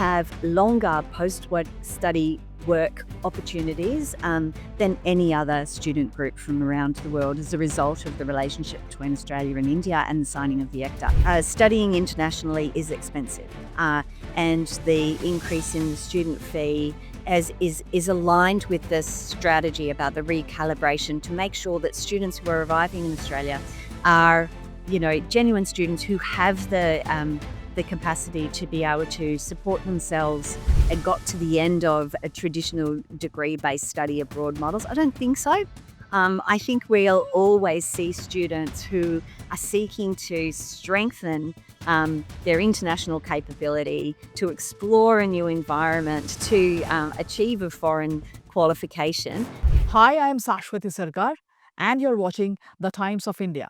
have longer post-study work opportunities than any other student group from around the world as a result of the relationship between Australia and India and the signing of the ECTA. Studying internationally is expensive, and the increase in the student fee is aligned with this strategy about the recalibration to make sure that students who are arriving in Australia are, genuine students who have the capacity to be able to support themselves and got to the end of a traditional degree-based study abroad models. I don't think so. I think we'll always see students who are seeking to strengthen their international capability, to explore a new environment, to achieve a foreign qualification. Hi, I am Sashwati Sarkar, and you're watching The Times of India.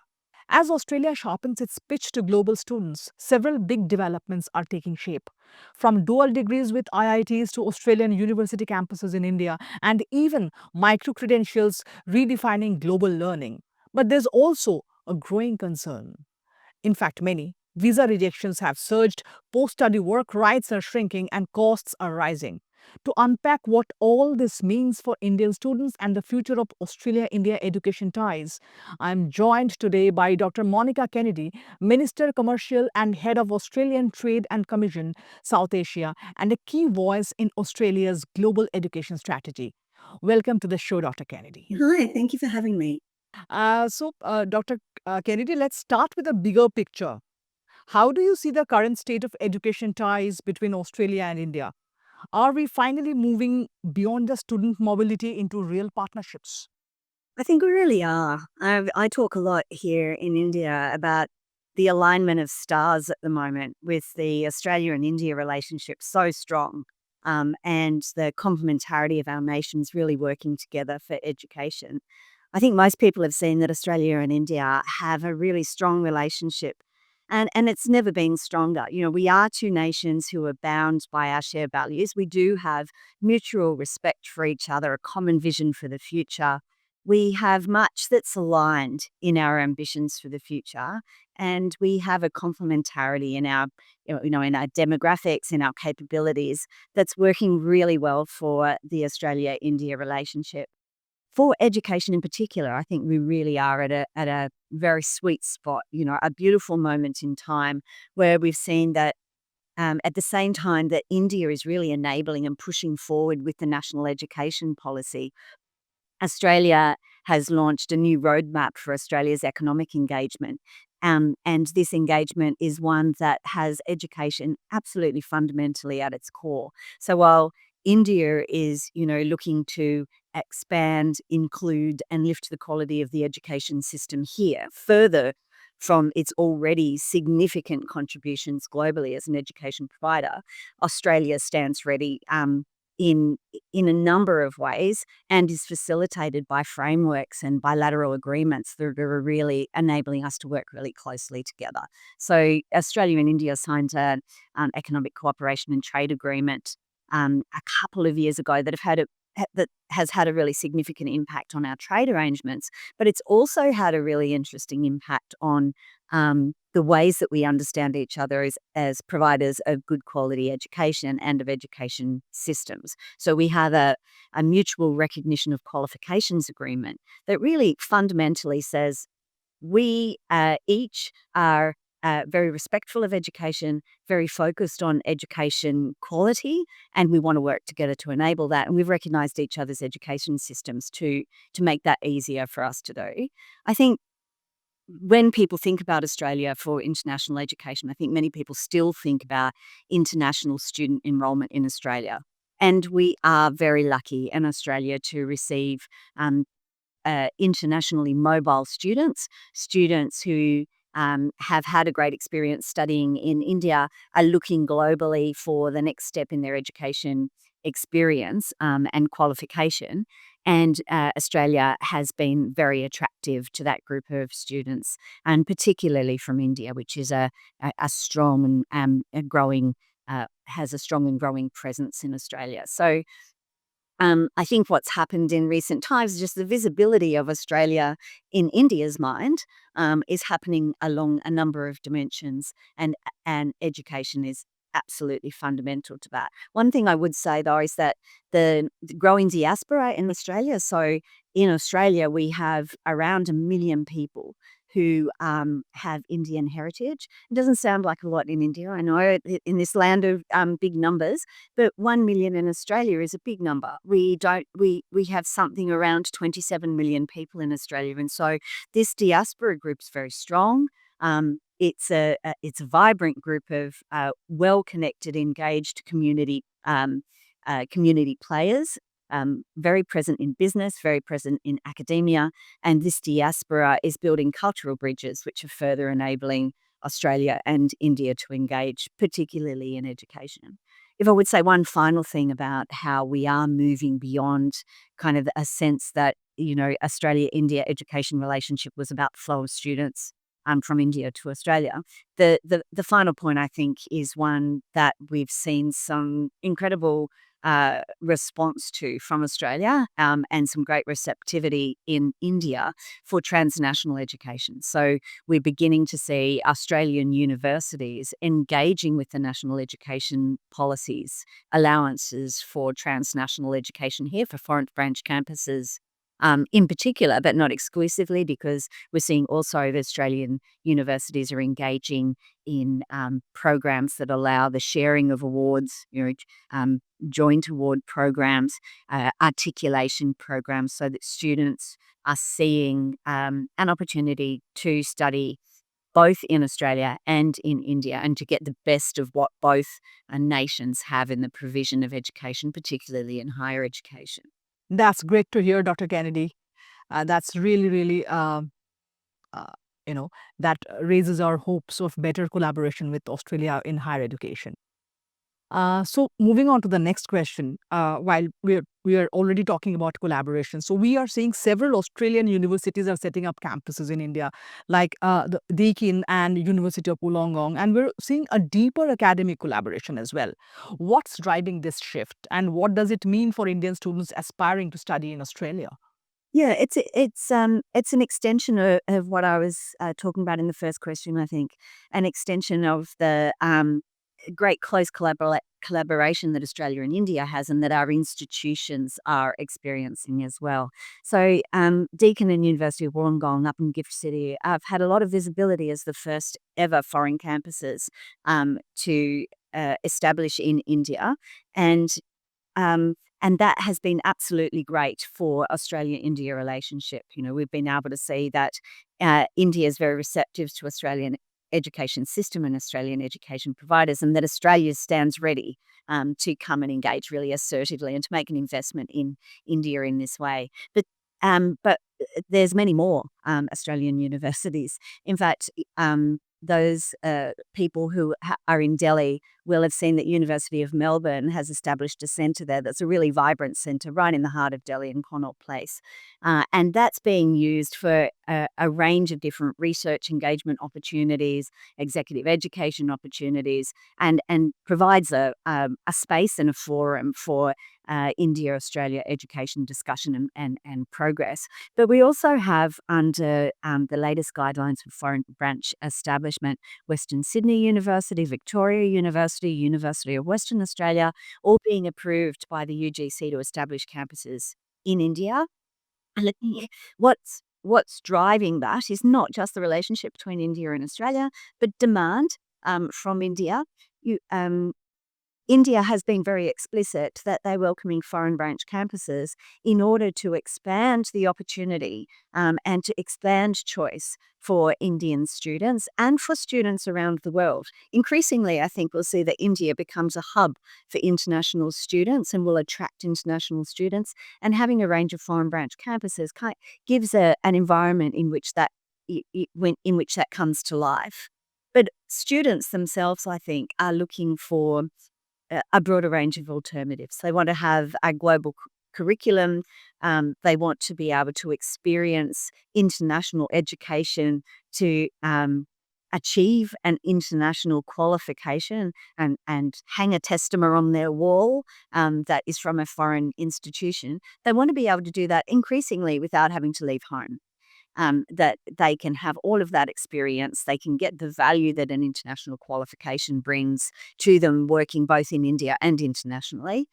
As Australia sharpens its pitch to global students, several big developments are taking shape. From dual degrees with IITs to Australian university campuses in India, and even micro-credentials redefining global learning. But there's also a growing concern. In fact, many visa rejections have surged, post-study work rights are shrinking, and costs are rising. To unpack what all this means for Indian students and the future of Australia-India education ties, I am joined today by Dr. Monica Kennedy, Minister Commercial and Head of Australian Trade and Commission, South Asia, and a key voice in Australia's global education strategy. Welcome to the show, Dr. Kennedy. Hi, thank you for having me. Dr. Kennedy, let's start with a bigger picture. How do you see the current state of education ties between Australia and India? Are we finally moving beyond the student mobility into real partnerships? I think we really are. I talk a lot here in India about the alignment of stars at the moment with the Australia and India relationship so strong, and the complementarity of our nations really working together for education. I think most people have seen that Australia and India have a really strong relationship, and it's never been stronger. We are two nations who are bound by our shared values. We do have mutual respect for each other, a common vision for the future. We have much that's aligned in our ambitions for the future, and we have a complementarity in our, in our demographics, in our capabilities that's working really well for the Australia-India relationship. For education in particular, I think we really are at a very sweet spot, a beautiful moment in time where we've seen that at the same time that India is really enabling and pushing forward with the national education policy, Australia has launched a new roadmap for Australia's economic engagement. And this engagement is one that has education absolutely fundamentally at its core. So while India is, looking to expand, include, and lift the quality of the education system here further from its already significant contributions globally as an education provider, Australia stands ready in a number of ways and is facilitated by frameworks and bilateral agreements that are really enabling us to work really closely together. So Australia and India signed an economic cooperation and trade agreement a couple of years ago that has had a really significant impact on our trade arrangements, but it's also had a really interesting impact on the ways that we understand each other as providers of good quality education and of education systems. So we have a mutual recognition of qualifications agreement that really fundamentally says we each are very respectful of education, very focused on education quality, and we want to work together to enable that. And we've recognised each other's education systems to make that easier for us to do. I think when people think about Australia for international education, I think many people still think about international student enrolment in Australia. And we are very lucky in Australia to receive internationally mobile students who have had a great experience studying in India, are looking globally for the next step in their education experience and qualification. And Australia has been very attractive to that group of students, and particularly from India, which is a strong and growing, has a strong and growing presence in Australia. So I think what's happened in recent times is just the visibility of Australia in India's mind is happening along a number of dimensions, and education is absolutely fundamental to that. One thing I would say, though, is that the growing diaspora in Australia. So in Australia, we have around 1 million people who have Indian heritage. It doesn't sound like a lot in India. I know in this land of big numbers, but 1 million in Australia is a big number. We have something around 27 million people in Australia, and so this diaspora group's very strong. It's a vibrant group of well-connected, engaged community players, very present in business, very present in academia, and this diaspora is building cultural bridges which are further enabling Australia and India to engage, particularly in education. If I would say one final thing about how we are moving beyond kind of a sense that, Australia-India education relationship was about flow of students from India to Australia. The final point, I think, is one that we've seen some incredible response to from Australia, and some great receptivity in India for transnational education. So we're beginning to see Australian universities engaging with the national education policies, allowances for transnational education here for foreign branch campuses. In particular, but not exclusively, because we're seeing also the Australian universities are engaging in programs that allow the sharing of awards, joint award programs, articulation programs, so that students are seeing an opportunity to study both in Australia and in India, and to get the best of what both nations have in the provision of education, particularly in higher education. That's great to hear, Dr. Kennedy. That's really, really, uh, you know, that raises our hopes of better collaboration with Australia in higher education. So moving on to the next question, while we are already talking about collaboration, so we are seeing several Australian universities are setting up campuses in India, like the Deakin and University of Wollongong, and we're seeing a deeper academic collaboration as well. What's driving this shift, and what does it mean for Indian students aspiring to study in Australia? Yeah, it's an extension of what I was talking about in the first question. I think an extension of the great close collaboration that Australia and India has, and that our institutions are experiencing as well. So, Deakin and University of Wollongong up in Gift City have had a lot of visibility as the first ever foreign campuses to establish in India, and that has been absolutely great for Australia-India relationship. We've been able to see that India is very receptive to Australian education system and Australian education providers, and that Australia stands ready to come and engage really assertively and to make an investment in India in this way. But there's many more Australian universities. In fact, those people who are in Delhi will have seen that University of Melbourne has established a centre there that's a really vibrant centre right in the heart of Delhi in Connaught Place. And that's being used for a range of different research engagement opportunities, executive education opportunities, and provides a space and a forum for India-Australia education discussion and progress. But we also have, under the latest guidelines for foreign branch establishment, Western Sydney University, Victoria University, University of Western Australia, all being approved by the UGC to establish campuses in India. And what's driving that is not just the relationship between India and Australia, but demand from India. India has been very explicit that they're welcoming foreign branch campuses in order to expand the opportunity and to expand choice for Indian students and for students around the world. Increasingly, I think we'll see that India becomes a hub for international students and will attract international students. And having a range of foreign branch campuses gives an environment in which that comes to life. But students themselves, I think, are looking for a broader range of alternatives. They want to have a global curriculum. They want to be able to experience international education to achieve an international qualification and hang a testament on their wall that is from a foreign institution. They want to be able to do that increasingly without having to leave home. that they can have all of that experience. They can get the value that an international qualification brings to them working both in India and internationally.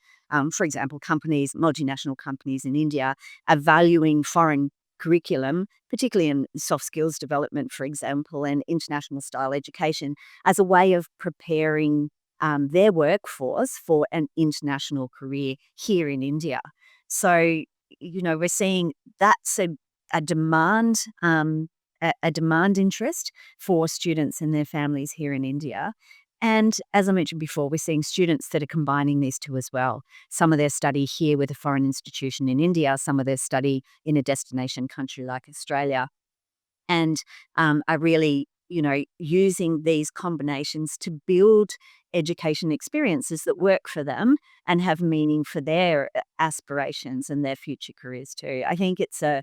For example, multinational companies in India are valuing foreign curriculum, particularly in soft skills development, for example, and international style education as a way of preparing their workforce for an international career here in India. So, we're seeing that's a demand, a demand interest for students and their families here in India. And as I mentioned before, we're seeing students that are combining these two as well. Some of their study here with a foreign institution in India, some of their study in a destination country like Australia, and are really, using these combinations to build education experiences that work for them and have meaning for their aspirations and their future careers too. I think it's a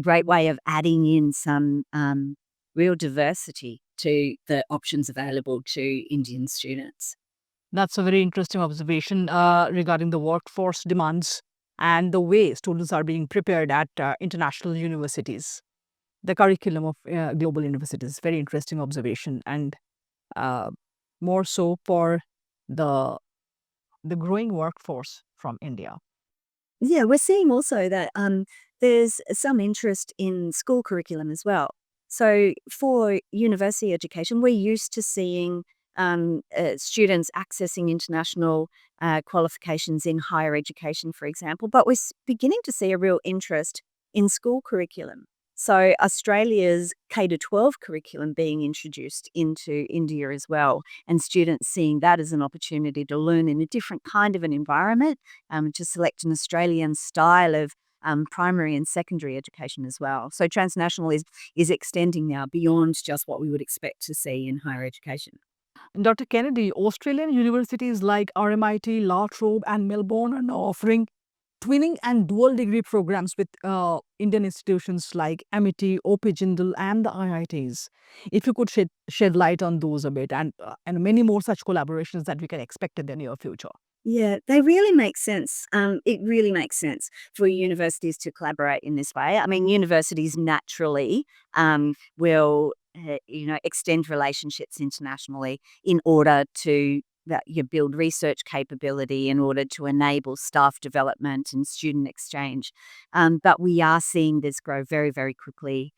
great way of adding in some real diversity to the options available to Indian students. That's a very interesting observation regarding the workforce demands and the way students are being prepared at international universities. The curriculum of global universities. Very interesting observation, and uh, more so for the the growing workforce from India. Yeah, we're seeing also that there's some interest in school curriculum as well. So for university education, we're used to seeing students accessing international qualifications in higher education, for example, but we're beginning to see a real interest in school curriculum. So Australia's K to 12 curriculum being introduced into India as well, and students seeing that as an opportunity to learn in a different kind of an environment, to select an Australian style of primary and secondary education as well. So transnational is extending now beyond just what we would expect to see in higher education. Dr. Kennedy, Australian universities like RMIT, La Trobe, and Melbourne are now offering twinning and dual degree programs with Indian institutions like Amity, OP Jindal, and the IITs. If you could shed light on those a bit, and many more such collaborations that we can expect in the near future. Yeah, they really make sense. It really makes sense for universities to collaborate in this way. I mean, universities naturally will, extend relationships internationally in order to that you build research capability in order to enable staff development and student exchange. But we are seeing this grow very, very quickly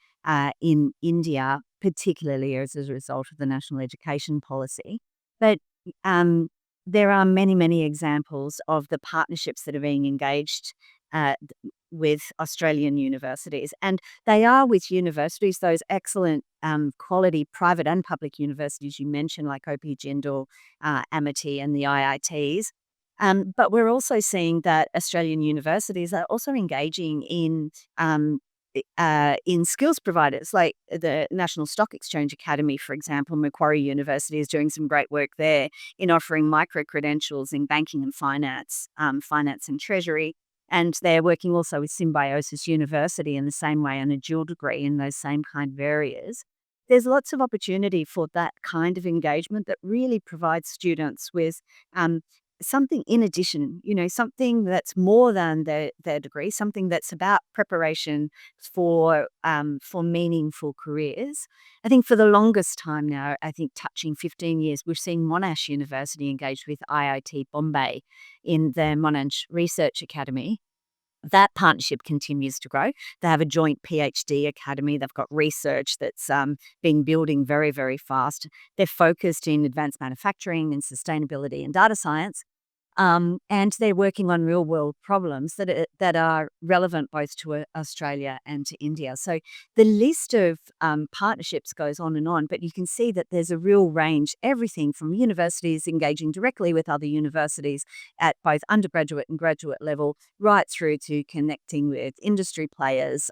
in India, particularly as a result of the national education policy. But um, there are many, many examples of the partnerships that are being engaged with Australian universities. And they are with universities, those excellent quality private and public universities you mentioned, like OP Jindal, Amity, and the IITs. But we're also seeing that Australian universities are also engaging in skills providers like the National Stock Exchange Academy, for example. Macquarie University is doing some great work there in offering micro credentials in banking and finance, finance and treasury. And they're working also with Symbiosis University in the same way on a dual degree in those same kind of areas. There's lots of opportunity for that kind of engagement that really provides students with um, something in addition, something that's more than their degree, something that's about preparation for meaningful careers. I think for the longest time now, I think touching 15 years, we've seen Monash University engaged with IIT Bombay in their Monash Research Academy. That partnership continues to grow. They have a joint PhD academy. They've got research that's been building very, very fast. They're focused in advanced manufacturing and sustainability and data science. And they're working on real world problems that are relevant both to Australia and to India. So the list of partnerships goes on, but you can see that there's a real range, everything from universities engaging directly with other universities at both undergraduate and graduate level, right through to connecting with industry players,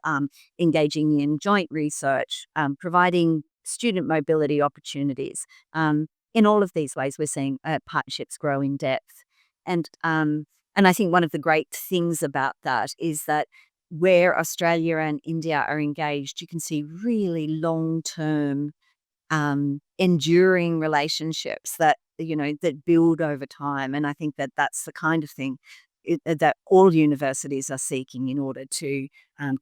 engaging in joint research, providing student mobility opportunities. In all of these ways, we're seeing partnerships grow in depth. And I think one of the great things about that is that where Australia and India are engaged, you can see really long-term, enduring relationships that build over time. And I think that that's the kind of thing that all universities are seeking in order to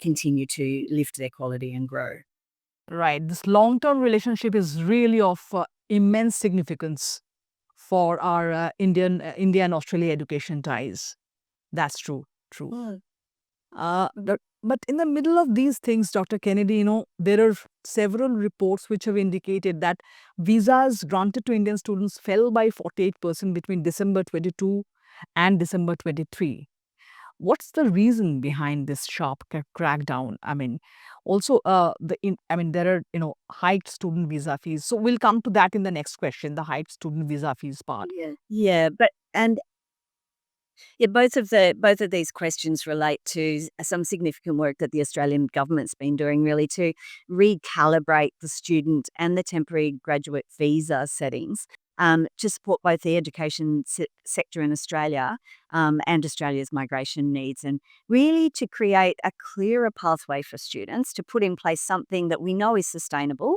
continue to lift their quality and grow. Right. This long-term relationship is really of immense significance for our India and Australia education ties. That's true. True. Mm. But in the middle of these things, Dr. Kennedy, there are several reports which have indicated that visas granted to Indian students fell by 48% between December 22 and December 23. What's the reason behind this sharp crackdown? I mean, also there are hiked student visa fees. So we'll come to that in the next question, the hiked student visa fees part. Yeah, but and yeah, both of these questions relate to some significant work that the Australian government's been doing, really, to recalibrate the student and the temporary graduate visa settings to support both the education sector in Australia and Australia's migration needs, and really to create a clearer pathway for students to put in place something that we know is sustainable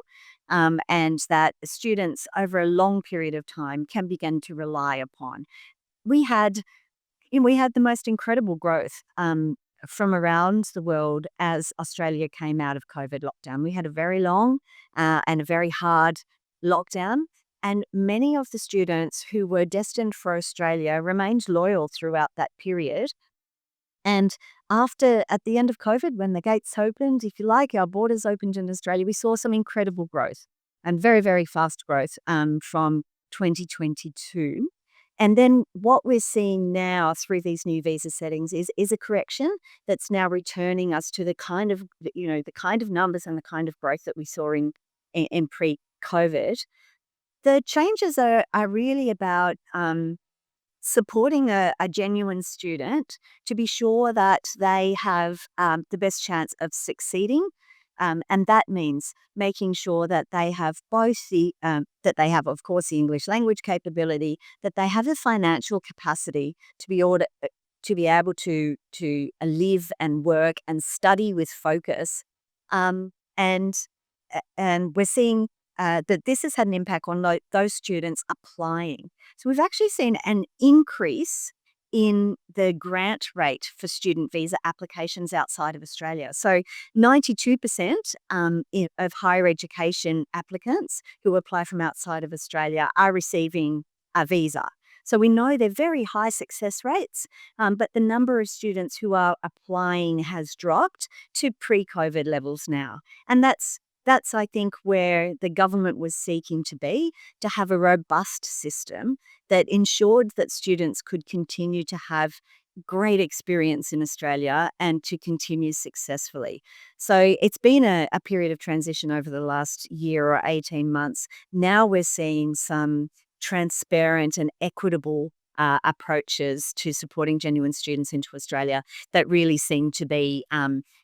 and that students over a long period of time can begin to rely upon. We had we had the most incredible growth from around the world as Australia came out of COVID lockdown. We had a very long and a very hard lockdown, and many of the students who were destined for Australia remained loyal throughout that period. And at the end of COVID, when the gates opened, if you like, our borders opened in Australia, we saw some incredible growth and very, very fast growth from 2022. And then what we're seeing now through these new visa settings is a correction that's now returning us to the kind of the kind of numbers and the kind of growth that we saw in pre-COVID. The changes are really about supporting a genuine student to be sure that they have the best chance of succeeding. And that means making sure that they have that they have, of course, the English language capability, that they have the financial capacity to be able to live and work and study with focus. Um, and and we're seeing that this has had an impact on those students applying. So we've actually seen an increase in the grant rate for student visa applications outside of Australia. So 92% of higher education applicants who apply from outside of Australia are receiving a visa. So we know they're very high success rates, but the number of students who are applying has dropped to pre-COVID levels now. And that's, I think, where the government was seeking to have a robust system that ensured that students could continue to have great experience in Australia and to continue successfully. So it's been a period of transition over the last year or 18 months. Now we're seeing some transparent and equitable approaches to supporting genuine students into Australia that really seem to be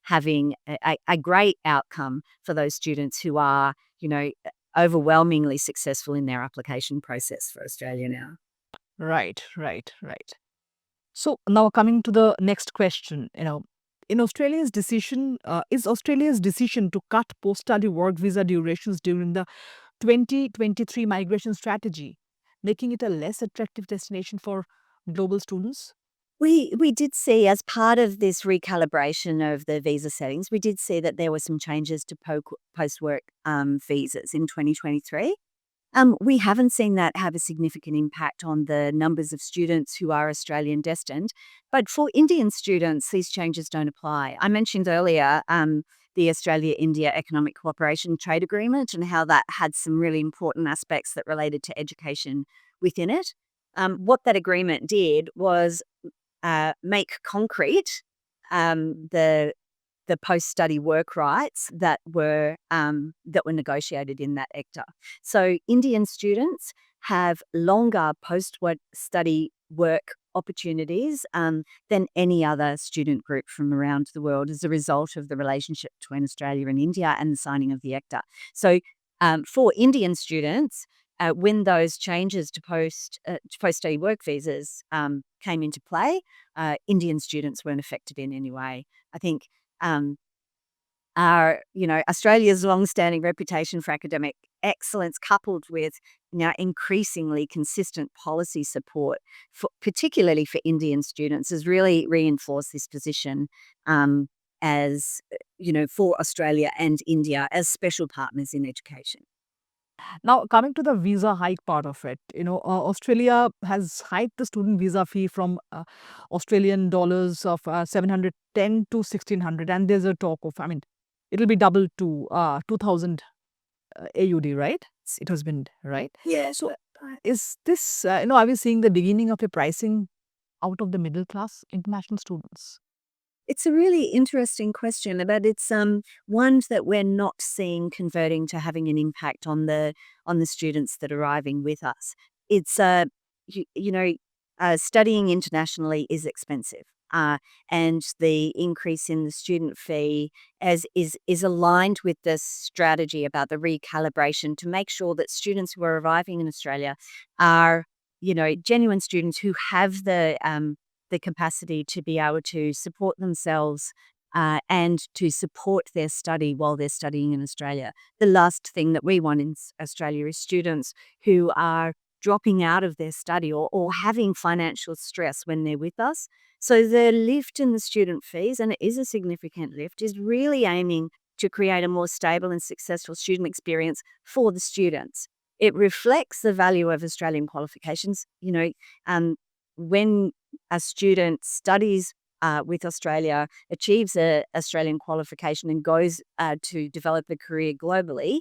having a great outcome for those students who are, overwhelmingly successful in their application process for Australia now. Right, right, right. So now coming to the next question, in is Australia's decision to cut post-study work visa durations during the 2023 migration strategy, making it a less attractive destination for global students? We did see, as part of this recalibration of the visa settings, we did see that there were some changes to post-work visas in 2023. We haven't seen that have a significant impact on the numbers of students who are Australian destined, but for Indian students, these changes don't apply. I mentioned earlier the Australia-India Economic Cooperation Trade Agreement and how that had some really important aspects that related to education within it. What that agreement did was make concrete the post-study work rights that were negotiated in that ECTA. So Indian students have longer post-study work opportunities than any other student group from around the world as a result of the relationship between Australia and India and the signing of the ECTA. So for Indian students, when those changes to post-study work visas came into play, Indian students weren't affected in any way. I think Australia's long-standing reputation for academic excellence coupled with now increasingly consistent policy support, particularly for Indian students, has really reinforced this position um, as, for Australia and India as special partners in education. Now, coming to the visa hike part of it, Australia has hiked the student visa fee from Australian dollars of 710 to 1600, and there's a talk of, I mean, it'll be doubled to 2000 AUD, right? It has been, right? Yes. So, is this, are we seeing the beginning of a pricing out of the middle class international students? It's a really interesting question, but it's one that we're not seeing converting to having an impact on the students that are arriving with us. It's you, you know studying internationally is expensive, and the increase in the student fee as is aligned with this strategy about the recalibration to make sure that students who are arriving in Australia are genuine students who have the capacity to be able to support themselves and to support their study while they're studying in Australia. The last thing that we want in Australia is students who are dropping out of their study or having financial stress when they're with us. So the lift in the student fees, and it is a significant lift, is really aiming to create a more stable and successful student experience for the students. It reflects the value of Australian qualifications. When a student studies with Australia, achieves a Australian qualification and goes to develop a career globally,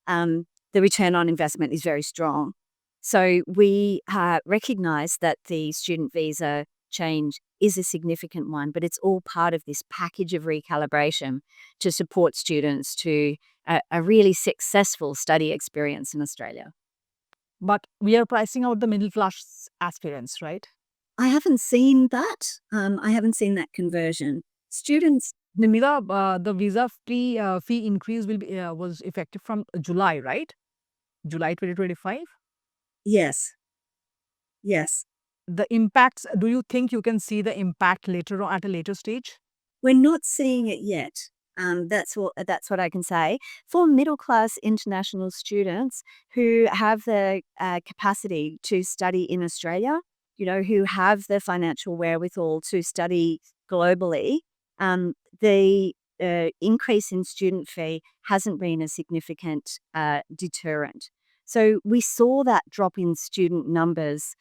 the return on investment is very strong. So we recognise that the student visa change is a significant one, but it's all part of this package of recalibration to support students to a really successful study experience in Australia. But we are pricing out the middle class aspirants, right? I haven't seen that. I haven't seen that conversion. Students, Nimira, the visa fee increase will be was effective from July, right? July 2025. yes, yes. The impacts. Do you think you can see the impact later on at a later stage? We're not seeing it yet. That's what I can say. For middle class international students who have the capacity to study in Australia, who have the financial wherewithal to study globally, the increase in student fee hasn't been a significant deterrent. So we saw that drop in student numbers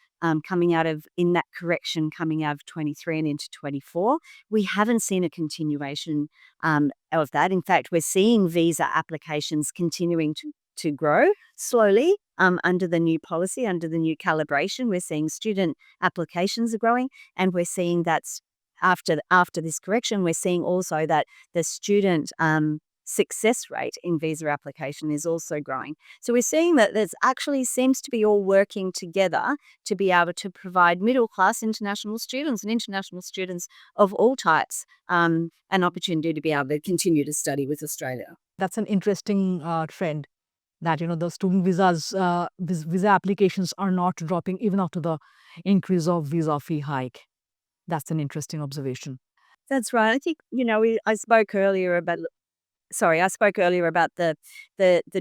coming out of in that correction coming out of 23 and into 24. We haven't seen a continuation of that. In fact, we're seeing visa applications continuing to grow slowly under the new policy, under the new calibration. We're seeing student applications are growing, and we're seeing that's after this correction, we're seeing also that the student success rate in visa application is also growing. So we're seeing that there's actually seems to be all working together to be able to provide middle class international students and international students of all types an opportunity to be able to continue to study with Australia. That's an interesting trend. That the student visas, visa applications are not dropping even after the increase of visa fee hike. That's an interesting observation. That's right. I think I spoke earlier about the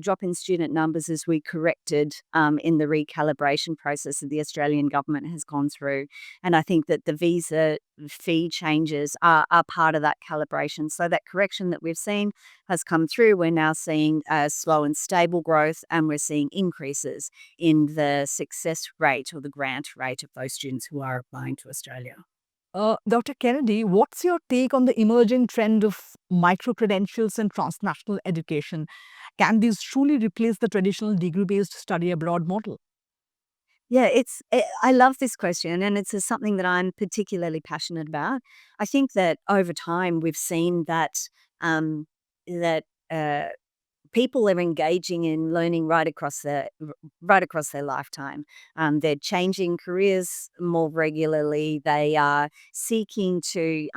drop in student numbers as we corrected in the recalibration process that the Australian government has gone through. And I think that the visa fee changes are part of that calibration. So that correction that we've seen has come through. We're now seeing slow and stable growth, and we're seeing increases in the success rate or the grant rate of those students who are applying to Australia. Dr. Kennedy, what's your take on the emerging trend of micro credentials and transnational education? Can these truly replace the traditional degree based study abroad model? Yeah, I love this question, and it's something that I'm particularly passionate about. I think that over time we've seen that um, that uh, people are engaging in learning right across their lifetime. They're changing careers more regularly. They are seeking to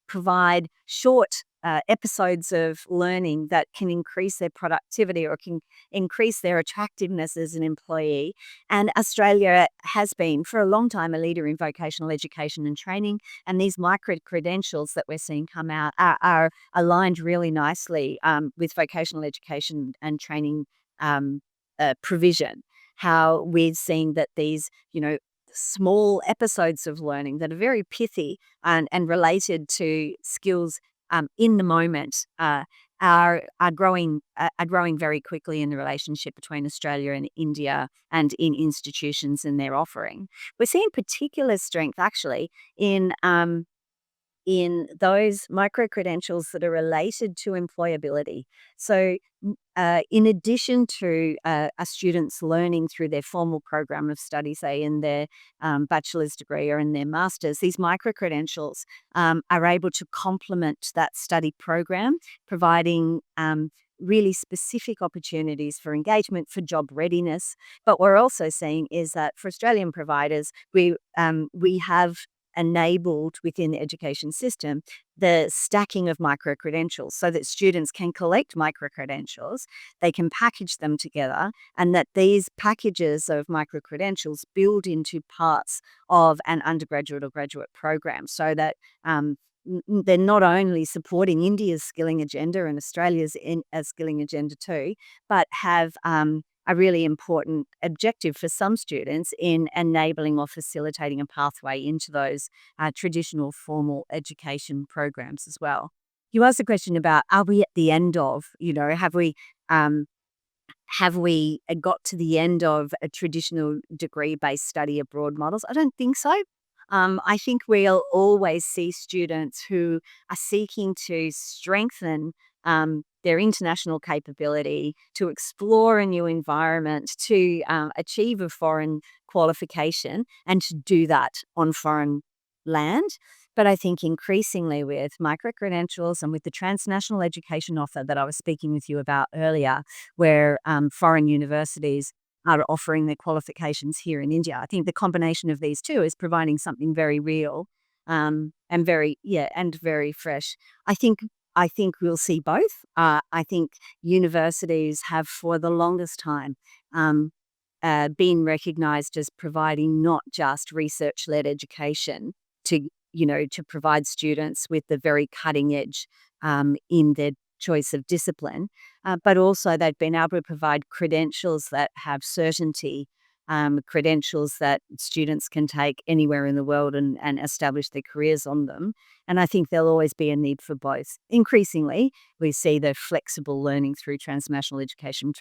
provide short episodes of learning that can increase their productivity or can increase their attractiveness as an employee. And Australia has been for a long time a leader in vocational education and training. And these micro credentials that we're seeing come out are aligned really nicely with vocational education and training provision, how we're seeing that these, small episodes of learning that are very pithy and related to skills in the moment are growing very quickly in the relationship between Australia and India and in institutions and their offering. We're seeing particular strength actually in those micro credentials that are related to employability. So, in addition to a student's learning through their formal program of study, say in their bachelor's degree or in their master's, these micro credentials are able to complement that study program, providing really specific opportunities for engagement, for job readiness. But what we're also seeing is that for Australian providers, we have enabled within the education system the stacking of micro credentials so that students can collect micro credentials, they can package them together, and that these packages of micro credentials build into parts of an undergraduate or graduate program so that they're not only supporting India's skilling agenda and Australia's skilling agenda too, but have a really important objective for some students in enabling or facilitating a pathway into those traditional formal education programs as well. You asked a question about, are we at the end of, um, have we got to the end of a traditional degree-based study abroad models? I don't think so. I think we'll always see students who are seeking to strengthen their international capability, to explore a new environment, to achieve a foreign qualification, and to do that on foreign land. But I think increasingly with micro credentials and with the transnational education offer that I was speaking with you about earlier, where foreign universities are offering their qualifications here in India. I think the combination of these two is providing something very real and very fresh. I think I think we'll see both. I think universities have for the longest time um, been recognised as providing not just research-led education to to provide students with the very cutting edge in their choice of discipline, but also they've been able to provide credentials that have certainty, credentials that students can take anywhere in the world and establish their careers on them. And I think there'll always be a need for both. Increasingly, we see the flexible learning through transnational education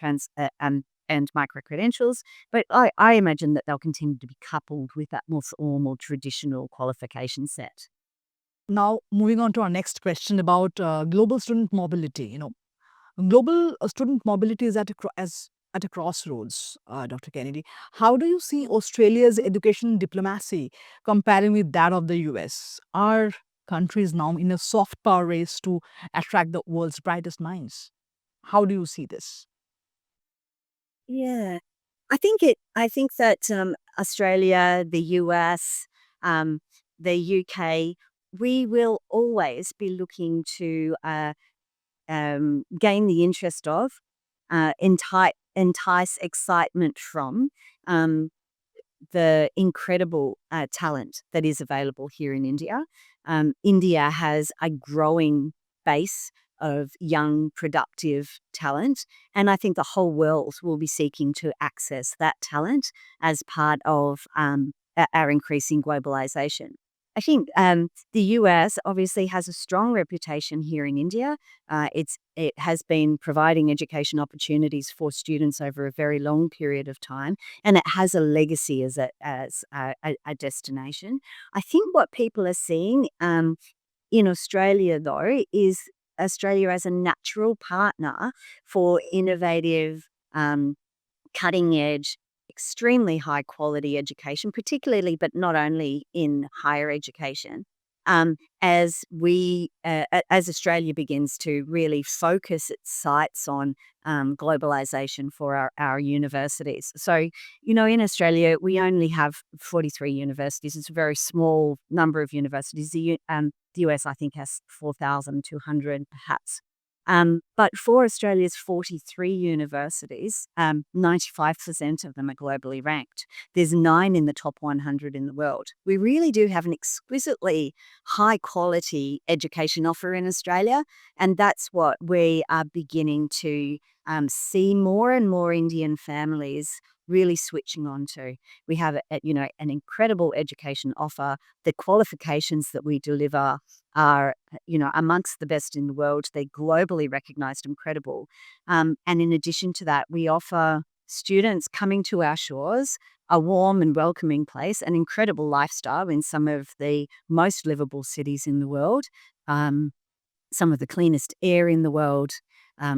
and micro credentials, but I imagine that they'll continue to be coupled with that more formal traditional qualification set. Now, moving on to our next question about global student mobility. Global student mobility is at a crossroads, Dr. Kennedy. How do you see Australia's education diplomacy comparing with that of the US? Are countries now in a soft power race to attract the world's brightest minds? How do you see this? Yeah. I think that Australia, the US, um, the UK, we will always be looking to gain the interest of, entice excitement from um, the incredible talent that is available here in India. India has a growing base of young, productive talent, and I think the whole world will be seeking to access that talent as part of our increasing globalization. I think the US obviously has a strong reputation here in India. It has been providing education opportunities for students over a very long period of time, and it has a legacy as a destination. I think what people are seeing in Australia, though, is Australia as a natural partner for innovative, cutting edge, extremely high quality education, particularly, but not only in higher education. As Australia begins to really focus its sights on globalization for our universities. So, in Australia, we only have 43 universities. It's a very small number of universities. The US, I think, has 4,200 perhaps. But for Australia's 43 universities, 95% of them are globally ranked. There's 9 in the top 100 in the world. We really do have an exquisitely high quality education offer in Australia, and that's what we are beginning to see more and more Indian families really switching on to. We have an incredible education offer. The qualifications that we deliver are amongst the best in the world. They're globally recognized and credible. And in addition to that, we offer students coming to our shores a warm and welcoming place, an incredible lifestyle in some of the most livable cities in the world, some of the cleanest air in the world,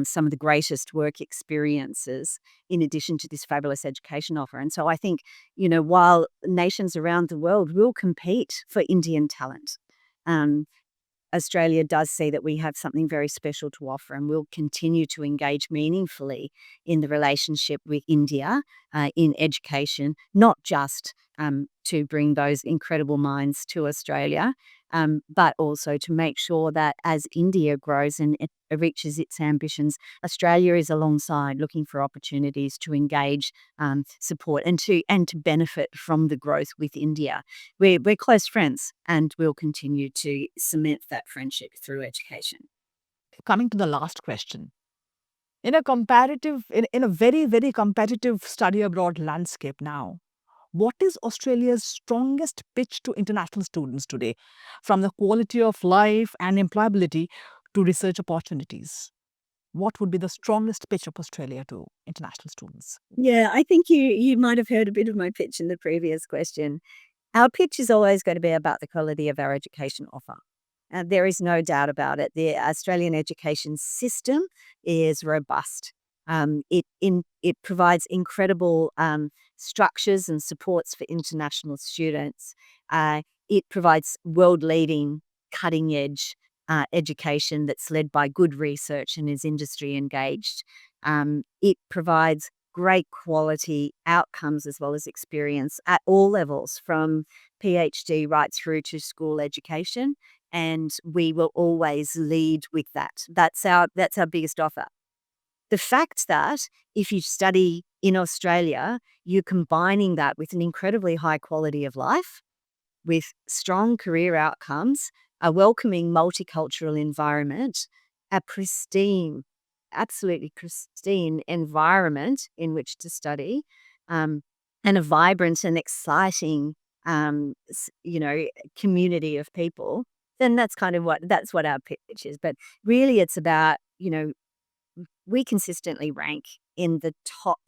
some of the greatest work experiences, in addition to this fabulous education offer. And so I think, while nations around the world will compete for Indian talent, um, Australia does see that we have something very special to offer, and we'll continue to engage meaningfully in the relationship with India in education, not just to bring those incredible minds to Australia, but also to make sure that as India grows and it reaches its ambitions, Australia is alongside looking for opportunities to engage, support, and to benefit from the growth with India. We're close friends, and we'll continue to cement that friendship through education. Coming to the last question. In a very, very competitive study abroad landscape now, what is Australia's strongest pitch to international students today, from the quality of life and employability to research opportunities? What would be the strongest pitch of Australia to international students? Yeah, I think you might have heard a bit of my pitch in the previous question. Our pitch is always going to be about the quality of our education offer. There is no doubt about it. The Australian education system is robust. It provides incredible structures and supports for international students. It provides world-leading, cutting-edge education that's led by good research and is industry engaged. It provides great quality outcomes as well as experience at all levels, from PhD right through to school education, and we will always lead with that. That's our biggest offer. The fact that if you study in Australia, you're combining that with an incredibly high quality of life, with strong career outcomes, a welcoming multicultural environment, a pristine, absolutely pristine environment in which to study, um, and a vibrant and exciting, community of people, then that's what our pitch is. But really, it's about, we consistently rank in the top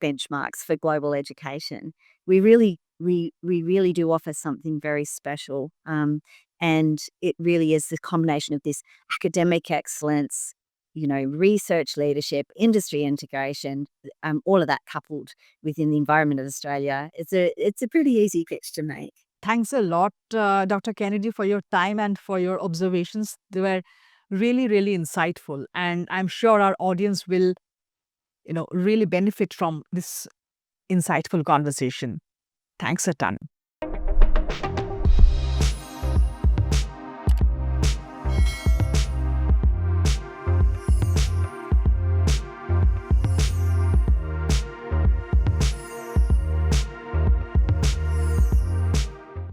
benchmarks for global education. We really do offer something very special, and it really is the combination of this academic excellence, research leadership, industry integration, all of that coupled within the environment of Australia. It's a pretty easy pitch to make. Thanks a lot, Dr. Kennedy, for your time and for your observations. They were really, really insightful, and I'm sure our audience will, really benefit from this insightful conversation. Thanks a ton.